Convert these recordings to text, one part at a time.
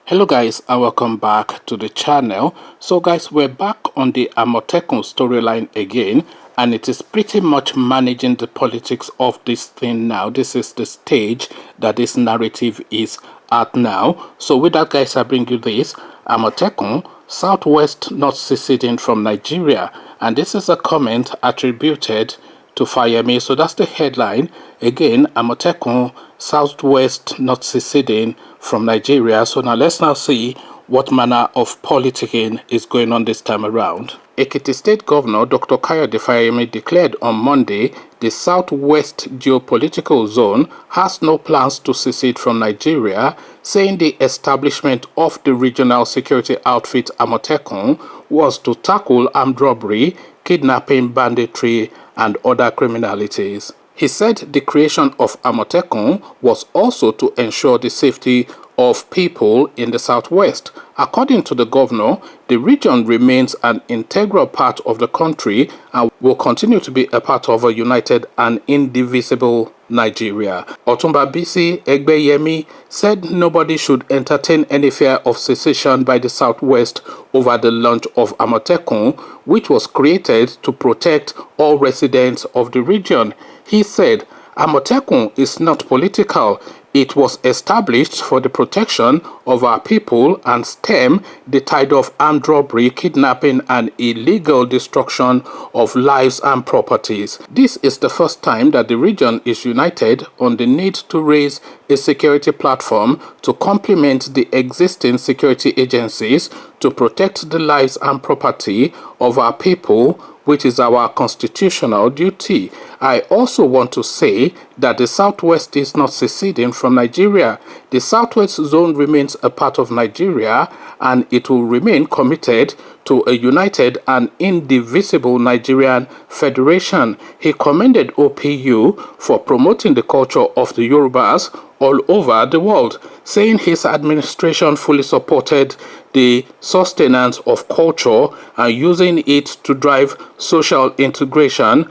Hello guys, and welcome back to the channel. So guys, we're back on the Amotekun storyline again, and it is pretty much managing the politics of this thing now. This is the stage that this narrative is at now. So with that guys, I bring you this. Amotekun, Southwest not seceding from Nigeria, and this is a comment attributed to Fayemi. So that's the headline. Again, Amotekun, Southwest not seceding from Nigeria. So now let's now see what manner of politicking is going on this time around. Ekiti State Governor Dr. Kayode Fayemi declared on Monday the Southwest geopolitical zone has no plans to secede from Nigeria, saying the establishment of the regional security outfit Amotekun was to tackle armed robbery, kidnapping, banditry, and other criminalities. He said the creation of Amotekun was also to ensure the safety of people in the southwest. According to the governor, the region remains an integral part of the country and will continue to be a part of a united and indivisible Nigeria. Otumba Bisi Egbeyemi said nobody should entertain any fear of secession by the southwest over the launch of Amotekun, which was created to protect all residents of the region. He said, Amotekun is not political. It was established for the protection of our people and stem the tide of armed robbery, kidnapping, and illegal destruction of lives and properties. This is the first time that the region is united on the need to raise a security platform to complement the existing security agencies to protect the lives and property of our people, which is our constitutional duty. I also want to say that the Southwest is not seceding from Nigeria. The Southwest zone remains a part of Nigeria, and it will remain committed to a united and indivisible Nigerian federation. He commended OPU for promoting the culture of the Yorubas all over the world, saying his administration fully supported the sustenance of culture and using it to drive social integration,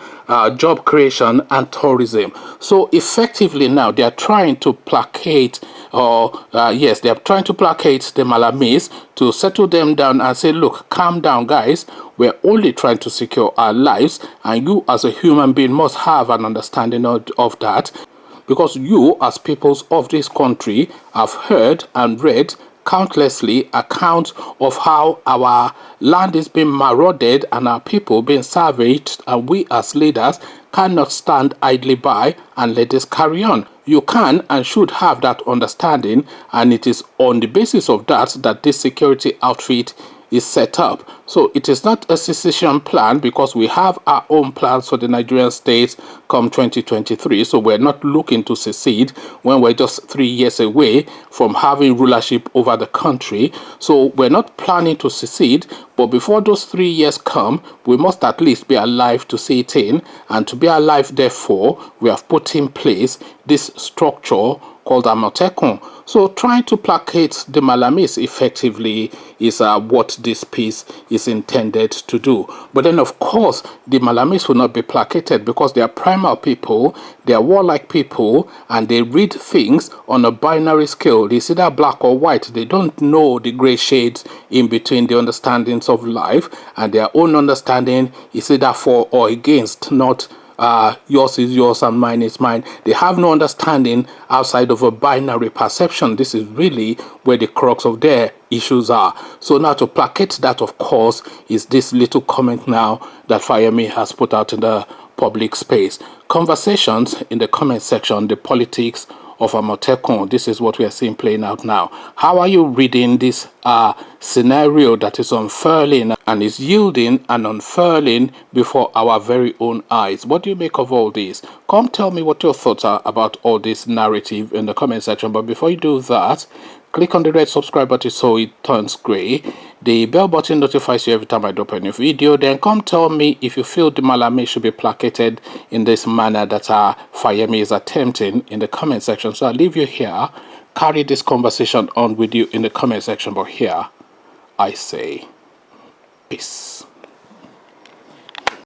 job creation, and tourism. So effectively now they are trying to placate, they are trying to placate the Malamis to settle them down and say, look, calm down guys, we're only trying to secure our lives, and you as a human being must have an understanding of that, because you as peoples of this country have heard and read countlessly accounts of how our land is being marauded and our people being savaged, and we as leaders cannot stand idly by and let this carry on. You can and should have that understanding, and it is on the basis of that that this security outfit is set up. So it is not a secession plan, because we have our own plans for the Nigerian states come 2023. So we're not looking to secede when we're just 3 years away from having rulership over the country. So we're not planning to secede, but before those 3 years come, we must at least be alive to see it in. And to be alive, therefore, we have put in place this structure called Amotekun. So trying to placate the Malamis effectively is what this piece is intended to do. But then of course the Malamis will not be placated, because they are primal people, they are warlike people, and they read things on a binary scale. It's either black or white. They don't know the gray shades in between the understandings of life, and their own understanding is either for or against, not yours is yours and mine is mine. They have no understanding outside of a binary perception. This is really where the crux of their issues are. So now to placate that, of course, is this little comment now that Fayemi has put out in the public space. Conversations in the comment section, the politics of Amotekun. This is what we are seeing playing out now. How are you reading this scenario that is unfurling and is yielding and unfurling before our very own eyes? What do you make of all this? Come tell me what your thoughts are about all this narrative in the comment section. But before you do that, click on the red subscribe button so it turns gray. The bell button notifies you every time I drop a new video. Then come tell me if you feel the Malami should be placated in this manner that Fayemi is attempting in the comment section. So I'll leave you here. Carry this conversation on with you in the comment section. But here I say peace.